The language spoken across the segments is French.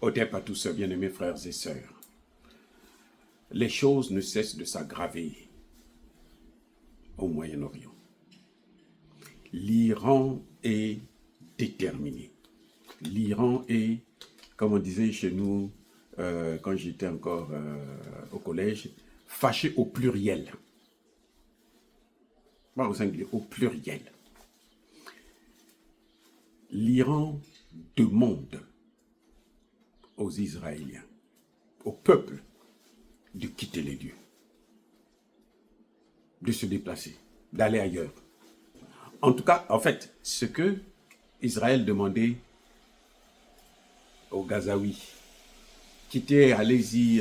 Odep à tous, bien-aimés frères et sœurs. Les choses ne cessent de s'aggraver au Moyen-Orient. L'Iran est déterminé. L'Iran est, comme on disait chez nous, quand j'étais encore au collège, fâché au pluriel. Pas au singulier, au pluriel. L'Iran demande aux Israéliens, au peuple, de quitter les lieux, de se déplacer, d'aller ailleurs. En tout cas, en fait, ce que Israël demandait aux Gazaouis, quittez, allez-y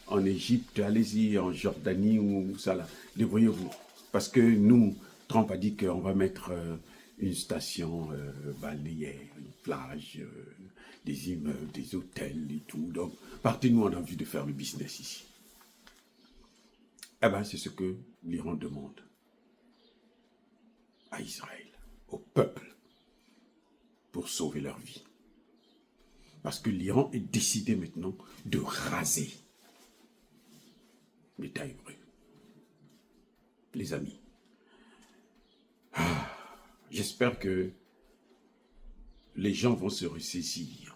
en Égypte, allez-y en Jordanie ou ça là, débrouillez-vous. Parce que nous, Trump a dit qu'on va mettre une station balnéaire, une plage, des immeubles, des hôtels et tout. Donc, partez, nous, on a envie de faire le business ici. Eh bien, c'est ce que l'Iran demande à Israël, au peuple, pour sauver leur vie. Parce que l'Iran est décidé maintenant de raser l'État hébreu. Les amis, j'espère que les gens vont se ressaisir.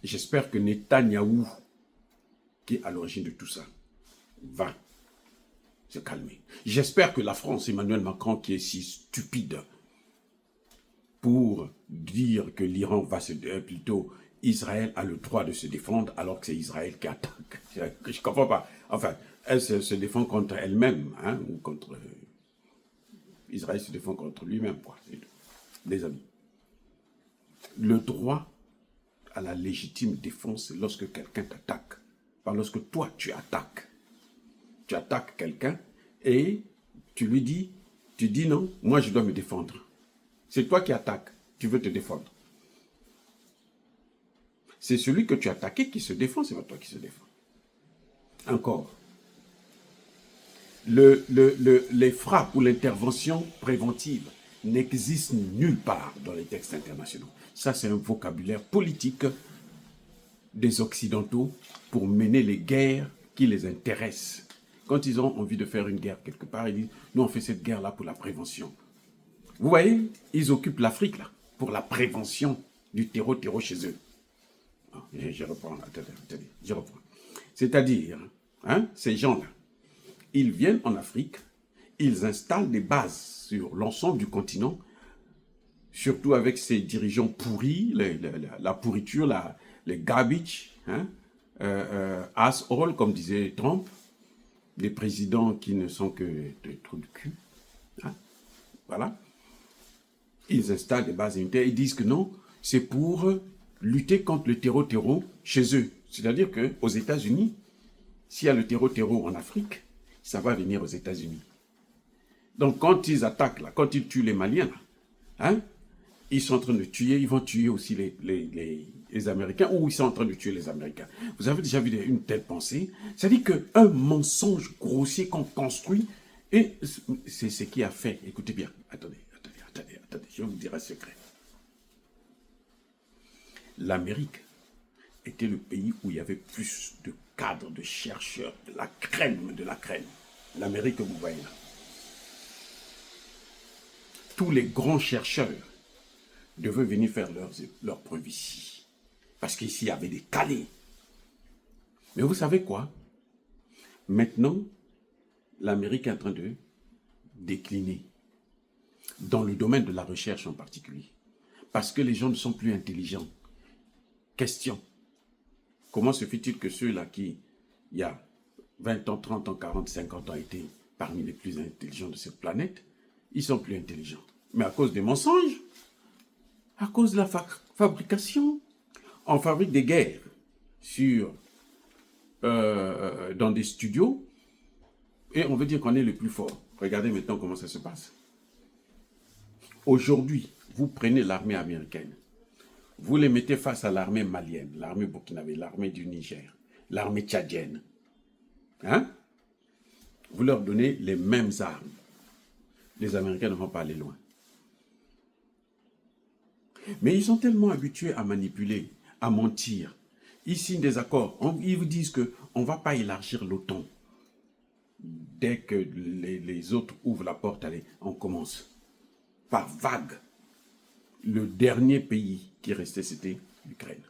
J'espère que Netanyahou, qui est à l'origine de tout ça, va se calmer. J'espère que la France, Emmanuel Macron, qui est si stupide pour dire que l'Iran va se... plutôt, Israël a le droit de se défendre alors que c'est Israël qui attaque. Je ne comprends pas. Enfin, elle se défend contre elle-même, hein, ou contre... Israël se défend contre lui-même, quoi. Les amis. Le droit à la légitime défense, c'est lorsque quelqu'un t'attaque. Pas lorsque toi, tu attaques. Tu attaques quelqu'un et tu lui dis, tu dis non, moi je dois me défendre. C'est toi qui attaques, tu veux te défendre. C'est celui que tu as attaqué qui se défend, c'est pas toi qui se défend. Encore. Les frappes ou l'intervention préventive n'existent nulle part dans les textes internationaux. Ça, c'est un vocabulaire politique des Occidentaux pour mener les guerres qui les intéressent. Quand ils ont envie de faire une guerre quelque part, ils disent « Nous, on fait cette guerre-là pour la prévention. » Vous voyez, ils occupent l'Afrique, là, pour la prévention du terreau chez eux. Je reprends, attendez, je reprends. C'est-à-dire, hein, ces gens-là, ils viennent en Afrique, ils installent des bases sur l'ensemble du continent, surtout avec ces dirigeants pourris, la pourriture, les garbage, hein, asshole, comme disait Trump, des présidents qui ne sont que des trous de cul. Hein, voilà. Ils installent des bases militaires, ils disent que non, c'est pour lutter contre le terreau chez eux. C'est-à-dire qu'aux États-Unis, s'il y a le terreau en Afrique, ça va venir aux États-Unis. Donc quand ils attaquent, là, quand ils tuent les Maliens, là, hein, ils sont en train de tuer, ils vont tuer aussi les Américains, ou ils sont en train de tuer les Américains. Vous avez déjà vu une telle pensée? C'est-à-dire qu'un mensonge grossier qu'on construit, et c'est ce qui a fait, écoutez bien, attendez, je vais vous dire un secret. L'Amérique était le pays où il y avait plus de cadres, de chercheurs, de la crème de la crème. L'Amérique que vous voyez là. Tous les grands chercheurs devaient venir faire leurs preuves ici. Parce qu'ici, il y avait des calés. Mais vous savez quoi? Maintenant, l'Amérique est en train de décliner. Dans le domaine de la recherche en particulier. Parce que les gens ne sont plus intelligents. Question. Comment se fait-il que ceux-là qui, il y a 20 ans, 30 ans, 40, 50 ans, étaient parmi les plus intelligents de cette planète, ils sont plus intelligents. Mais à cause des mensonges, à cause de la fabrication, on fabrique des guerres dans des studios et on veut dire qu'on est le plus fort. Regardez maintenant comment ça se passe. Aujourd'hui, vous prenez l'armée américaine, vous les mettez face à l'armée malienne, l'armée burkinabé, l'armée du Niger, l'armée tchadienne. Hein? Vous leur donnez les mêmes armes. Les Américains ne vont pas aller loin. Mais ils sont tellement habitués à manipuler, à mentir. Ils signent des accords. Ils vous disent qu'on ne va pas élargir l'OTAN. Dès que les autres ouvrent la porte, allez, on commence. Par vague. Le dernier pays qui restait, c'était l'Ukraine.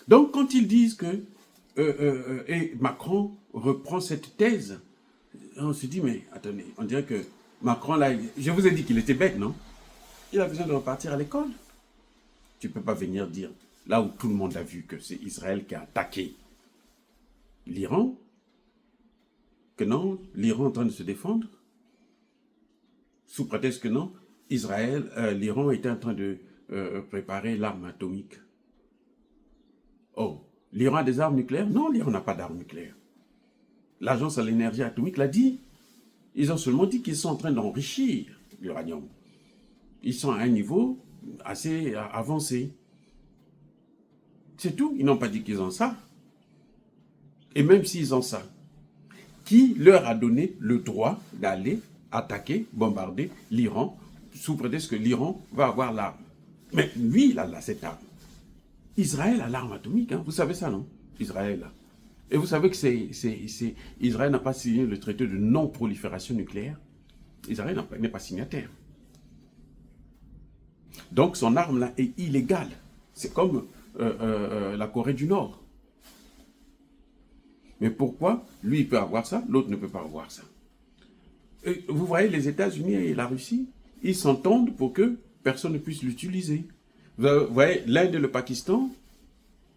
Donc, quand ils disent que et Macron reprend cette thèse, on se dit, mais attendez, on dirait que Macron, là, je vous ai dit qu'il était bête, non? Il a besoin de repartir à l'école. Tu ne peux pas venir dire, là où tout le monde a vu que c'est Israël qui a attaqué l'Iran, que non, l'Iran est en train de se défendre, sous prétexte que non, l'Iran était en train de préparer l'arme atomique. Oh, l'Iran a des armes nucléaires? Non, l'Iran n'a pas d'armes nucléaires. L'Agence à l'énergie atomique l'a dit. Ils ont seulement dit qu'ils sont en train d'enrichir l'uranium. Ils sont à un niveau assez avancé. C'est tout. Ils n'ont pas dit qu'ils ont ça. Et même s'ils ont ça, qui leur a donné le droit d'aller attaquer, bombarder l'Iran, sous prétexte que l'Iran va avoir l'arme? Mais lui, il a cette arme. Israël a l'arme atomique, hein. Vous savez ça, non? Israël a. Et vous savez que Israël n'a pas signé le traité de non-prolifération nucléaire. Israël n'est pas signataire. Donc son arme là est illégale. C'est comme la Corée du Nord. Mais pourquoi lui il peut avoir ça, l'autre ne peut pas avoir ça? Et vous voyez les États-Unis et la Russie, ils s'entendent pour que personne ne puisse l'utiliser. Vous voyez l'Inde et le Pakistan,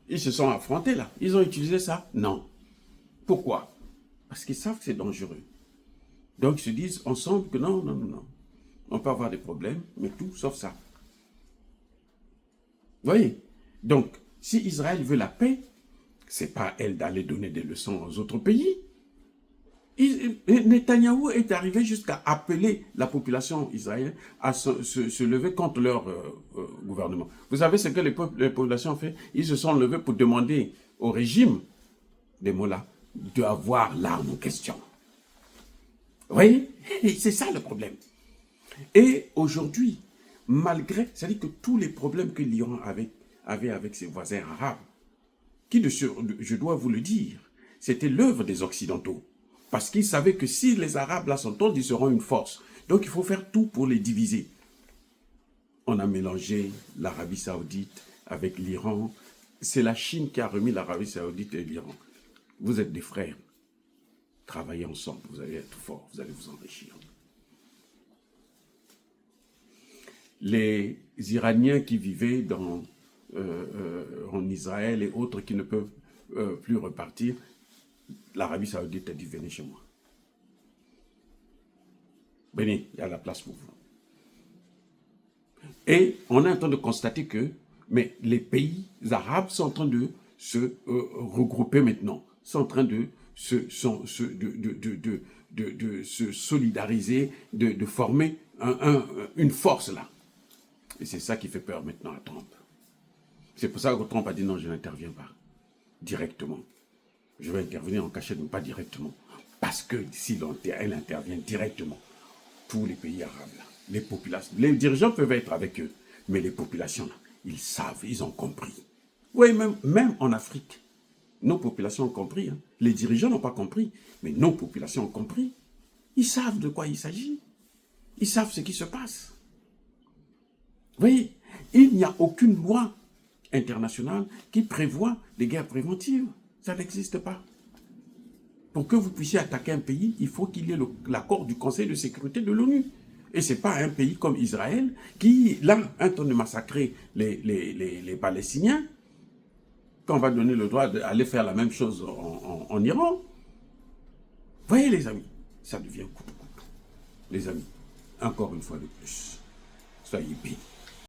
ils se sont affrontés là. Ils ont utilisé ça? Non. Pourquoi? Parce qu'ils savent que c'est dangereux. Donc ils se disent ensemble que non, non, non, non. On peut avoir des problèmes, mais tout sauf ça. Vous voyez? Donc, si Israël veut la paix, c'est pas elle d'aller donner des leçons aux autres pays. Netanyahou est arrivé jusqu'à appeler la population israélienne à se lever contre leur gouvernement. Vous savez ce que les populations ont fait? Ils se sont levés pour demander au régime des mots-là d'avoir l'arme en question. Vous voyez? C'est ça le problème. Et aujourd'hui, malgré, c'est-à-dire que tous les problèmes que l'Iran avait avec ses voisins arabes, qui, je dois vous le dire, c'était l'œuvre des Occidentaux. Parce qu'ils savaient que si les Arabes là s'entendent, ils seront une force. Donc il faut faire tout pour les diviser. On a mélangé l'Arabie Saoudite avec l'Iran. C'est la Chine qui a remis l'Arabie Saoudite et l'Iran. Vous êtes des frères. Travaillez ensemble, vous allez être forts, vous allez vous enrichir. Les Iraniens qui vivaient en Israël et autres qui ne peuvent plus repartir, l'Arabie Saoudite a dit, venez chez moi. Venez, il y a la place pour vous. Et on est en train de constater que les pays arabes sont en train de se regrouper maintenant, sont en train de se solidariser, de former une force là. Et c'est ça qui fait peur maintenant à Trump. C'est pour ça que Trump a dit non, je n'interviens pas directement. Je vais intervenir en cachette, mais pas directement. Parce que si elle intervient directement, tous les pays arabes, là, les populations, les dirigeants peuvent être avec eux, mais les populations, là, ils savent, ils ont compris. Oui, même en Afrique, nos populations ont compris. Hein. Les dirigeants n'ont pas compris, mais nos populations ont compris. Ils savent de quoi il s'agit. Ils savent ce qui se passe. Vous voyez, il n'y a aucune loi internationale qui prévoit des guerres préventives. Ça n'existe pas. Pour que vous puissiez attaquer un pays, il faut qu'il y ait l'accord du Conseil de sécurité de l'ONU. Et ce n'est pas un pays comme Israël qui, là, est en train de massacrer les Palestiniens, qu'on va donner le droit d'aller faire la même chose en Iran. Voyez les amis, ça devient couteau. Les amis, encore une fois de plus, soyez bénis.